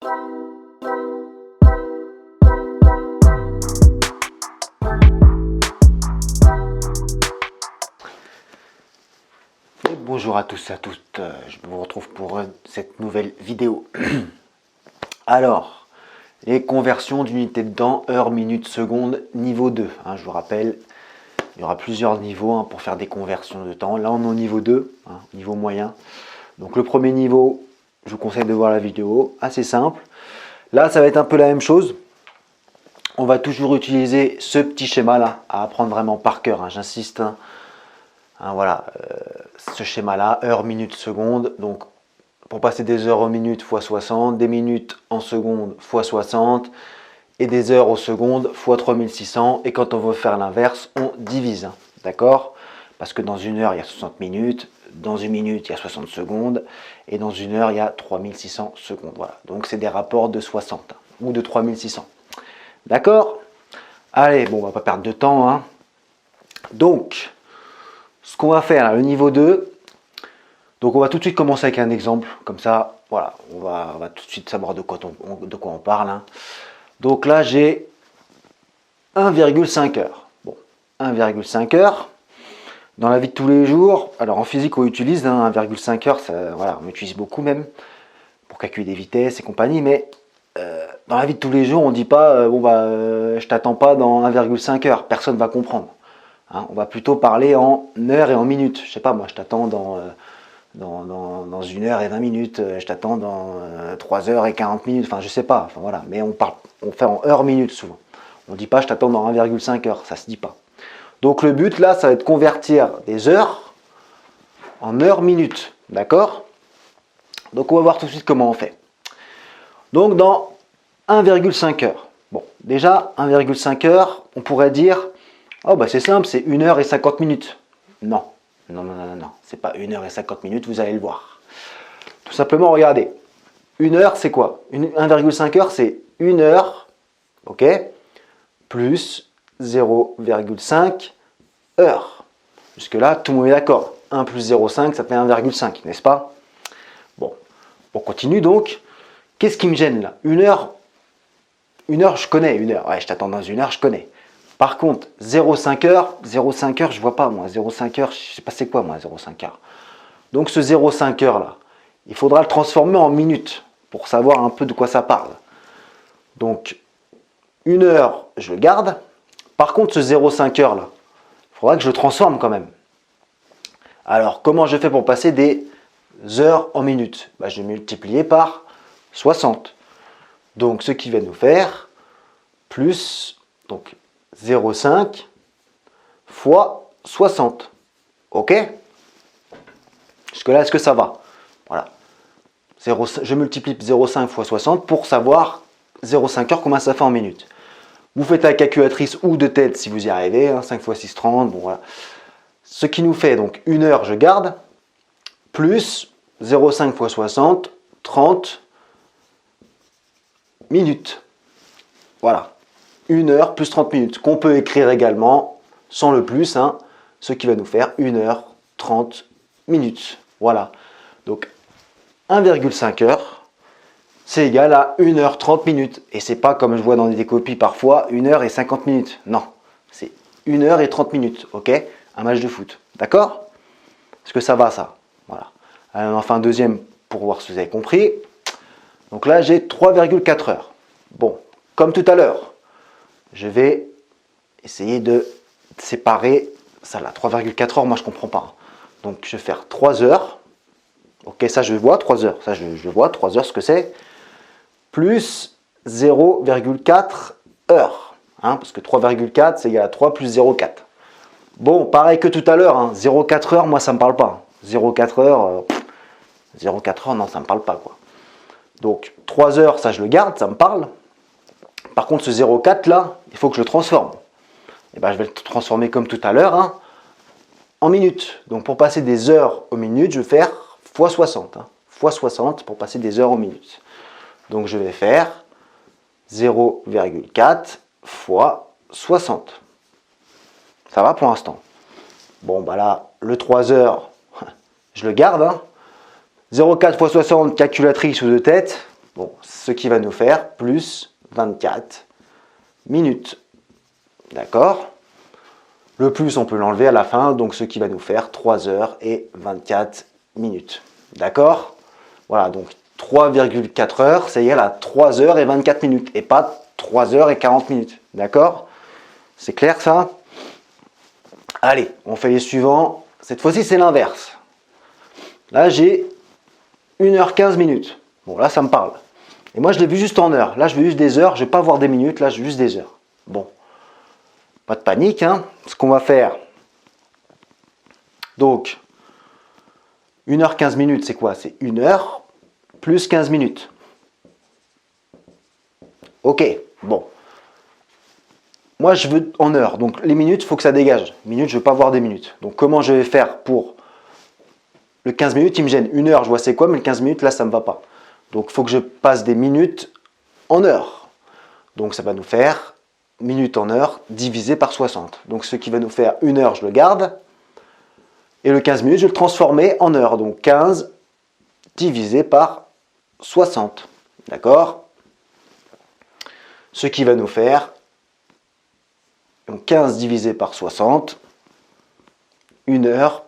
Bonjour à tous et à toutes, je vous retrouve pour cette nouvelle vidéo. Alors, les conversions d'unités de temps, heure, minute, seconde, niveau 2. Je vous rappelle, il y aura plusieurs niveaux pour faire des conversions de temps. Là, on est au niveau 2, niveau moyen. Donc le premier niveau, je vous conseille de voir la vidéo, assez simple. Là, ça va être un peu la même chose. On va toujours utiliser ce petit schéma-là à apprendre vraiment par cœur, j'insiste. Voilà, ce schéma-là, heure, minute, seconde. Donc, pour passer des heures aux minutes x 60, des minutes en secondes x 60 et des heures aux secondes x 3600. Et quand on veut faire l'inverse, on divise. D'accord? Parce que dans une heure, il y a 60 minutes. Dans une minute, il y a 60 secondes. Et dans une heure, il y a 3600 secondes. Voilà. Donc, c'est des rapports de 60 ou de 3600. D'accord? Allez, bon, on va pas perdre de temps. Donc, ce qu'on va faire, le niveau 2, donc on va tout de suite commencer avec un exemple, comme ça, voilà, on va tout de suite savoir de quoi on parle. Donc là, j'ai 1,5 heures. Bon, 1,5 heures. Dans la vie de tous les jours, alors en physique, on utilise 1,5 heures, voilà, on utilise beaucoup même, pour calculer des vitesses et compagnie, mais dans la vie de tous les jours, on ne dit pas, je t'attends pas dans 1,5 heures, personne ne va comprendre. On va plutôt parler en heures et en minutes. Je sais pas, moi, je t'attends dans 1 heure et 20 minutes, je t'attends dans 3 heures et 40 minutes, enfin, je sais pas, enfin, voilà. Mais on fait en heures minutes souvent. On ne dit pas, je t'attends dans 1,5 heures, ça se dit pas. Donc, le but, là, ça va être de convertir des heures en heures minutes, d'accord? Donc, on va voir tout de suite comment on fait. Donc, dans 1,5 heures. Bon, déjà, 1,5 heures, on pourrait dire, oh, bah c'est simple, c'est 1 heure et 50 minutes. Non, non, c'est pas 1 heure et 50 minutes, vous allez le voir. Tout simplement, regardez, 1 heure, c'est quoi? 1,5 heure, c'est 1 heure, ok, plus 0,5 heures. Jusque-là, tout le monde est d'accord. 1 plus 0,5, ça fait 1,5, n'est-ce pas? Bon, on continue donc. Qu'est-ce qui me gêne là? 1 heure, je connais, 1 heure. Ouais, je t'attends dans 1 heure, je connais. Par contre, 0,5 heures, je vois pas moi. 0,5 heures, je sais pas c'est quoi moi, 0,5 heures. Donc ce 0,5 heures là, il faudra le transformer en minutes pour savoir un peu de quoi ça parle. Donc 1 heure, je le garde. Par contre, ce 0,5 heures là, il faudra que je le transforme quand même. Alors, comment je fais pour passer des heures en minutes? Je vais multiplier par 60. Donc, ce qui va nous faire plus, donc 0,5 fois 60. Ok? Jusque-là, est-ce que ça va? Voilà. Je multiplie 0,5 fois 60 pour savoir 0,5 heures, combien ça fait en minutes. Vous faites la calculatrice ou de tête si vous y arrivez. 5 fois 6, 30. Bon, voilà. Ce qui nous fait donc 1 heure, je garde, plus 0,5 fois 60, 30 minutes. Voilà. 1 heure plus 30 minutes, qu'on peut écrire également sans le plus, ce qui va nous faire 1 heure 30 minutes. Voilà. Donc 1,5 heures, c'est égal à 1 heure 30 minutes. Et c'est pas comme je vois dans des copies parfois, 1 heure et 50 minutes. Non, c'est 1 heure et 30 minutes, ok? Un match de foot, d'accord? Est-ce que ça va ça? Voilà. Alors, enfin, deuxième pour voir si vous avez compris. Donc là, j'ai 3,4 heures. Bon, comme tout à l'heure. Je vais essayer de séparer ça là. 3,4 heures, moi je ne comprends pas. Donc je vais faire 3 heures. Ok, ça je vois, 3 heures. Ça je vois, 3 heures, ce que c'est. Plus 0,4 heures. Parce que 3,4 c'est égal à 3 plus 0,4. Bon, pareil que tout à l'heure. 0,4 heures, moi ça ne me parle pas. 0,4 heures, 0,4 heures, non, ça ne me parle pas, quoi. Donc 3 heures, ça je le garde, ça me parle. Par contre, ce 0,4 là, il faut que je le transforme. Et je vais le transformer comme tout à l'heure en minutes. Donc pour passer des heures aux minutes, je vais faire x 60. X 60 pour passer des heures aux minutes. Donc je vais faire 0,4 fois 60. Ça va pour l'instant. Bon, là, le 3 heures, je le garde. 0,4 fois 60, calculatrice ou de tête. Bon, ce qui va nous faire plus 24 minutes. D'accord? Le plus, on peut l'enlever à la fin, donc ce qui va nous faire 3 heures et 24 minutes. D'accord? Voilà, donc 3,4 heures, c'est égal à 3 heures et 24 minutes, et pas 3 heures et 40 minutes. D'accord? C'est clair ça? Allez, on fait les suivants. Cette fois-ci, c'est l'inverse. Là, j'ai 1h15 minutes. Bon, là, ça me parle. Et moi, je l'ai vu juste en heures. Là, je veux juste des heures. Je ne vais pas voir des minutes. Là, je veux juste des heures. Bon, pas de panique. Hein. Ce qu'on va faire. Donc, 1h15 minutes, c'est quoi? C'est 1 heure plus 15 minutes. Ok, bon. Moi, je veux en heures. Donc, les minutes, il faut que ça dégage. Minutes, je ne veux pas voir des minutes. Donc, comment je vais faire pour le 15 minutes, il me gêne. 1 heure, je vois c'est quoi, mais le 15 minutes, là, ça ne me va pas. Donc, il faut que je passe des minutes en heures. Donc, ça va nous faire minutes en heure divisé par 60. Donc, ce qui va nous faire 1 heure, je le garde. Et le 15 minutes, je vais le transformer en heures. Donc, 15 divisé par 60. D'accord? Ce qui va nous faire donc 15 divisé par 60. 1 heure.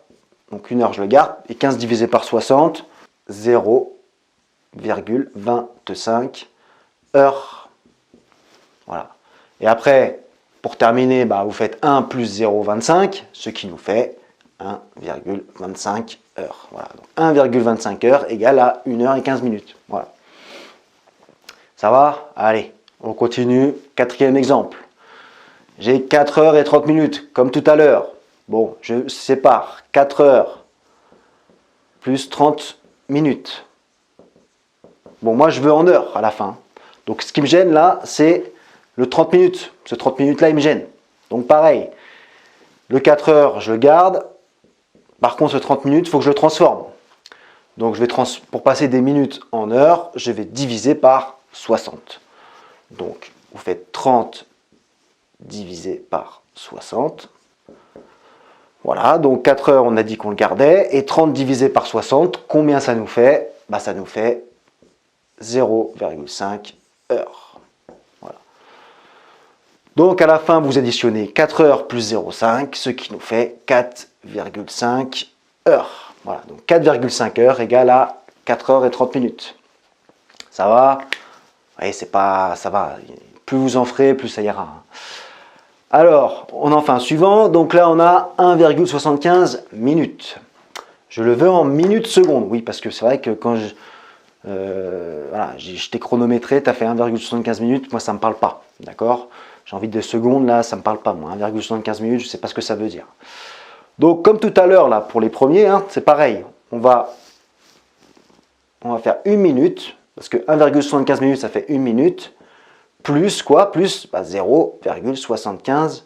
Donc, 1 heure, je le garde. Et 15 divisé par 60, 0,25 heures. Voilà. Et après, pour terminer, bah, vous faites 1 plus 0,25, ce qui nous fait 1,25 heures. Voilà. Donc 1,25 heures égale à 1 heure et 15 minutes. Voilà. Ça va? Allez, on continue. Quatrième exemple. J'ai 4 heures et 30 minutes, comme tout à l'heure. Bon, je sépare 4 heures plus 30 minutes. Bon, moi, je veux en heures à la fin. Donc, ce qui me gêne là, c'est le 30 minutes. Ce 30 minutes-là, il me gêne. Donc, pareil. Le 4 heures, je le garde. Par contre, ce 30 minutes, il faut que je le transforme. Donc, pour passer des minutes en heures, je vais diviser par 60. Donc, vous faites 30 divisé par 60. Voilà, donc 4 heures, on a dit qu'on le gardait. Et 30 divisé par 60, combien ça nous fait? Bah, ça nous fait 0,5 heures. Voilà. Donc à la fin, vous additionnez 4 heures plus 0,5, ce qui nous fait 4,5 heures. Voilà, donc 4,5 heures égale à 4 heures et 30 minutes. Ça va? Oui, c'est pas, ça va. Plus vous en ferez, plus ça ira. Alors, on en fait un suivant. Donc là, on a 1,75 minutes. Je le veux en minutes secondes. Oui, parce que c'est vrai que quand je t'ai chronométré, tu as fait 1,75 minutes. Moi, ça ne me parle pas. D'accord? J'ai envie de secondes. Là, ça ne me parle pas. Moi, 1,75 minutes, je ne sais pas ce que ça veut dire. Donc, comme tout à l'heure, là, pour les premiers, hein, c'est pareil. On va faire 1 minute. Parce que 1,75 minutes, ça fait 1 minute. Plus quoi? Plus 0,75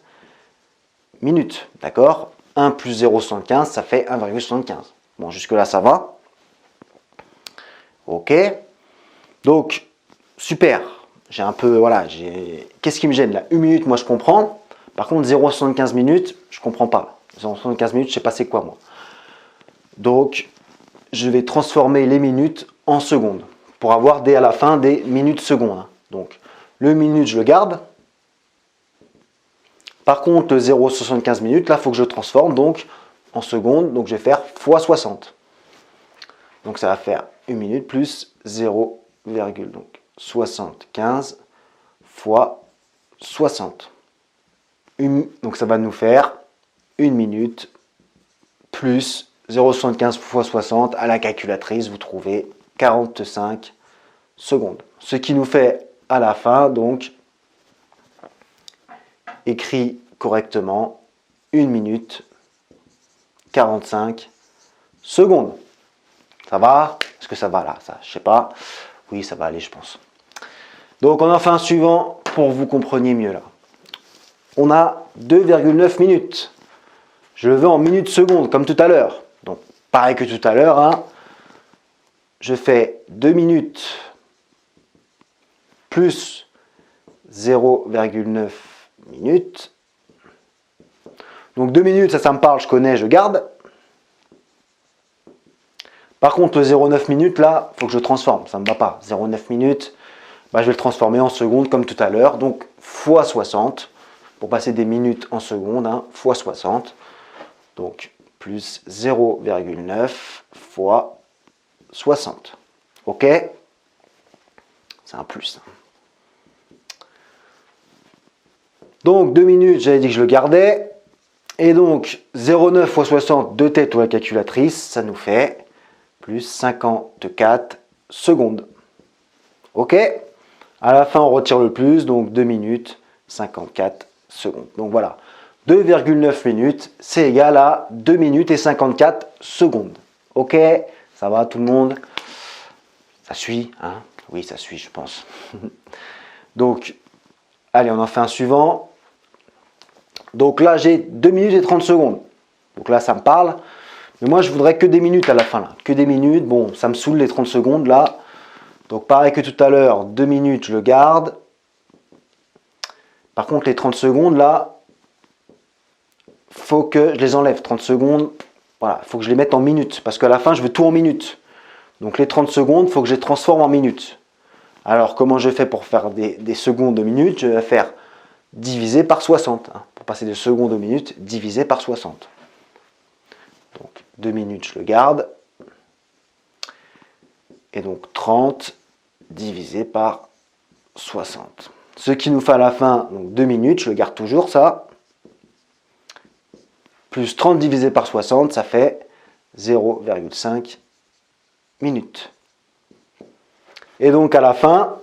minutes. D'accord? 1 plus 0,75, ça fait 1,75. Bon, jusque-là, ça va. Ok. Donc, super. J'ai un peu, voilà, qu'est-ce qui me gêne là? 1 minute, moi, je comprends. Par contre, 0,75 minutes, je ne comprends pas. 0,75 minutes, je ne sais pas c'est quoi, moi. Donc, je vais transformer les minutes en secondes pour avoir à la fin des minutes secondes. Donc, le minute, je le garde. Par contre, le 0,75 minutes, là, il faut que je le transforme donc en secondes. Donc, je vais faire x 60. Donc, ça va faire 1 minute plus 0,75 fois 60. Donc, ça va nous faire 1 minute plus 0,75 fois 60. À la calculatrice, vous trouvez 45 secondes. Ce qui nous fait à la fin, donc, écrit correctement, 1 minute 45 secondes. Ça va? Est-ce que ça va là? Ça, je sais pas. Oui, ça va aller, je pense. Donc, on en fait un suivant pour que vous compreniez mieux là. On a 2,9 minutes. Je le veux en minutes secondes, comme tout à l'heure. Donc, pareil que tout à l'heure, hein. Je fais 2 minutes plus 0,9 minutes. Donc 2 minutes, ça me parle, je connais, je garde. Par contre, le 0,9 minutes, là, il faut que je transforme. Ça ne me va pas. 0,9 minutes, bah, je vais le transformer en secondes comme tout à l'heure. Donc, fois 60. Pour passer des minutes en secondes, hein, fois 60. Donc, plus 0,9 fois 60. OK? C'est un plus. Donc, 2 minutes, j'avais dit que je le gardais. Et donc, 0,9 fois 60 de tête ou la calculatrice, ça nous fait plus 54 secondes. OK? À la fin, on retire le plus, donc 2 minutes, 54 secondes. Donc voilà, 2,9 minutes, c'est égal à 2 minutes et 54 secondes. OK? Ça va tout le monde? Ça suit, hein? Oui, ça suit, je pense. Donc, allez, on en fait un suivant. Donc là, j'ai 2 minutes et 30 secondes. Donc là, ça me parle. Mais moi, je voudrais que des minutes à la fin. Là. Que des minutes. Bon, ça me saoule les 30 secondes là. Donc pareil que tout à l'heure, 2 minutes, je le garde. Par contre, les 30 secondes là, faut que je les enlève. 30 secondes, voilà, faut que je les mette en minutes. Parce qu'à la fin, je veux tout en minutes. Donc les 30 secondes, il faut que je les transforme en minutes. Alors, comment je fais pour faire des secondes aux minutes? Je vais faire divisé par 60. Hein, pour passer de secondes aux minutes, divisé par 60. Donc 2 minutes, je le garde. Et donc 30 divisé par 60. Ce qui nous fait à la fin, donc 2 minutes, je le garde toujours ça. Plus 30 divisé par 60, ça fait 0,5 minutes. Et donc à la fin,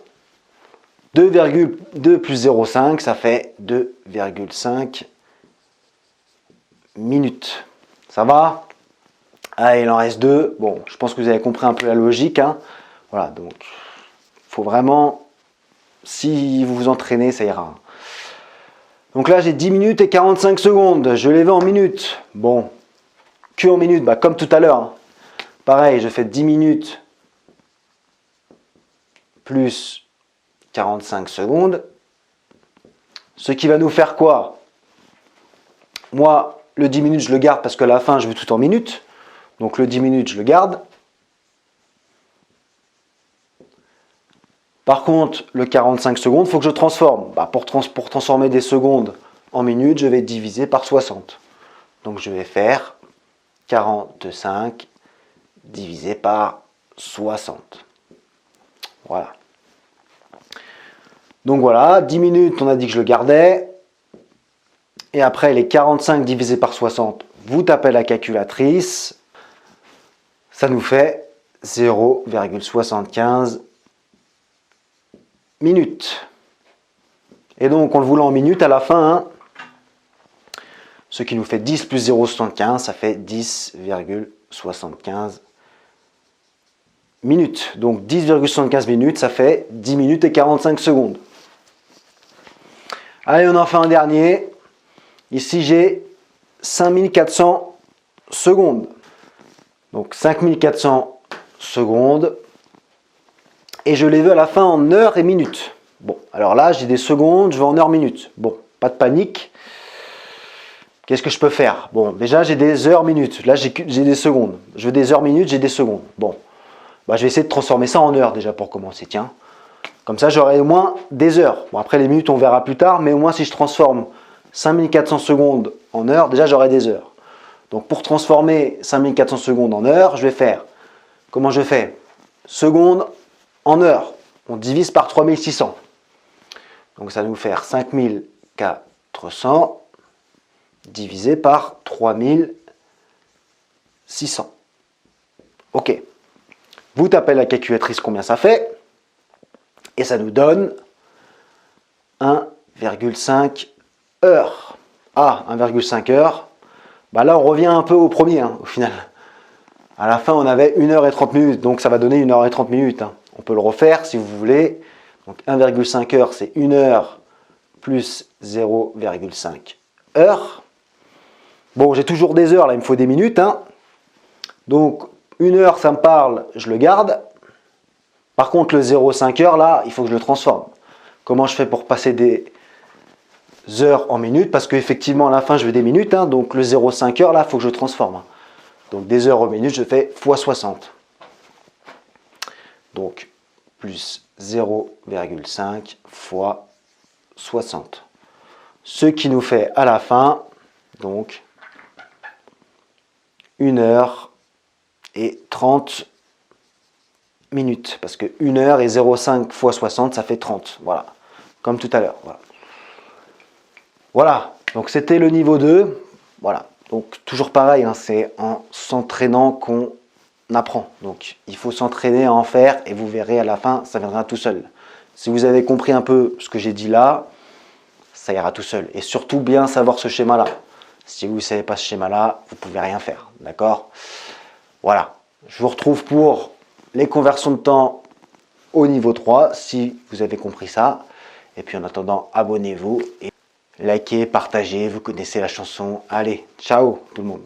2,2 plus 0,5, ça fait 2,5 minutes. Ça va? Ah, il en reste 2. Bon, je pense que vous avez compris un peu la logique. Hein. Voilà, donc, il faut vraiment, si vous vous entraînez, ça ira. Donc là, j'ai 10 minutes et 45 secondes. Je les vais en minutes. Bon, que en minutes, bah, comme tout à l'heure. Hein. Pareil, je fais 10 minutes plus 45 secondes. Ce qui va nous faire quoi? Moi, le 10 minutes, je le garde parce qu'à la fin, je veux tout en minutes. Donc le 10 minutes, je le garde. Par contre, le 45 secondes, il faut que je transforme. Bah, pour transformer des secondes en minutes, je vais diviser par 60. Donc je vais faire 45 divisé par 60. Voilà. Donc voilà, 10 minutes, on a dit que je le gardais. Et après, les 45 divisé par 60, vous tapez la calculatrice. Ça nous fait 0,75 minutes. Et donc, en le voulant en minutes, à la fin, hein, ce qui nous fait 10 plus 0,75, ça fait 10,75 minutes. Donc, 10,75 minutes, ça fait 10 minutes et 45 secondes. Allez, on en fait un dernier. Ici, j'ai 5400 secondes. Donc, 5400 secondes. Et je les veux à la fin en heures et minutes. Bon, alors là, j'ai des secondes, je vais en heures minutes. Bon, pas de panique. Qu'est-ce que je peux faire? Bon, déjà, j'ai des heures minutes. Là, j'ai des secondes. Je veux des heures minutes, j'ai des secondes. Bon, bah, je vais essayer de transformer ça en heures déjà pour commencer. Tiens, comme ça, j'aurai au moins des heures. Bon, après, les minutes, on verra plus tard. Mais au moins, si je transforme 5400 secondes en heures, déjà, j'aurai des heures. Donc, pour transformer 5400 secondes en heures, je vais faire... Comment je fais? Secondes en heures. On divise par 3600. Donc, ça va nous faire 5400 divisé par 3600. OK. Vous tapez la calculatrice combien ça fait. Et ça nous donne 1,5 heures. Ah, 1,5 heures. Bah là, on revient un peu au premier, hein, au final. À la fin, on avait 1 heure et 30 minutes. Donc, ça va donner 1 heure et 30 minutes. Hein. On peut le refaire si vous voulez. Donc, 1,5 heures, c'est 1 heure plus 0,5 heures. Bon, j'ai toujours des heures. Là, il me faut des minutes. Hein. Donc, 1 heure, ça me parle. Je le garde. Par contre, le 0,5 heures, là, il faut que je le transforme. Comment je fais pour passer des heures en minutes? Parce qu'effectivement, à la fin, je veux des minutes. Hein, donc, le 0,5 heures, là, il faut que je transforme. Donc, des heures en minutes, je fais x 60. Donc, plus 0,5 fois 60. Ce qui nous fait à la fin, donc, 1 heure et 30 minutes. Parce que 1 heure et 0,5 fois 60, ça fait 30. Voilà. Comme tout à l'heure. Voilà. Voilà. Donc, c'était le niveau 2. Voilà. Donc, toujours pareil, hein, c'est en s'entraînant qu'on apprend. Donc, il faut s'entraîner à en faire et vous verrez à la fin, ça viendra tout seul. Si vous avez compris un peu ce que j'ai dit là, ça ira tout seul. Et surtout, bien savoir ce schéma-là. Si vous ne savez pas ce schéma-là, vous ne pouvez rien faire. D'accord? Voilà. Je vous retrouve pour les conversions de temps au niveau 3, si vous avez compris ça. Et puis en attendant, abonnez-vous et likez, partagez. Vous connaissez la chanson. Allez, ciao tout le monde.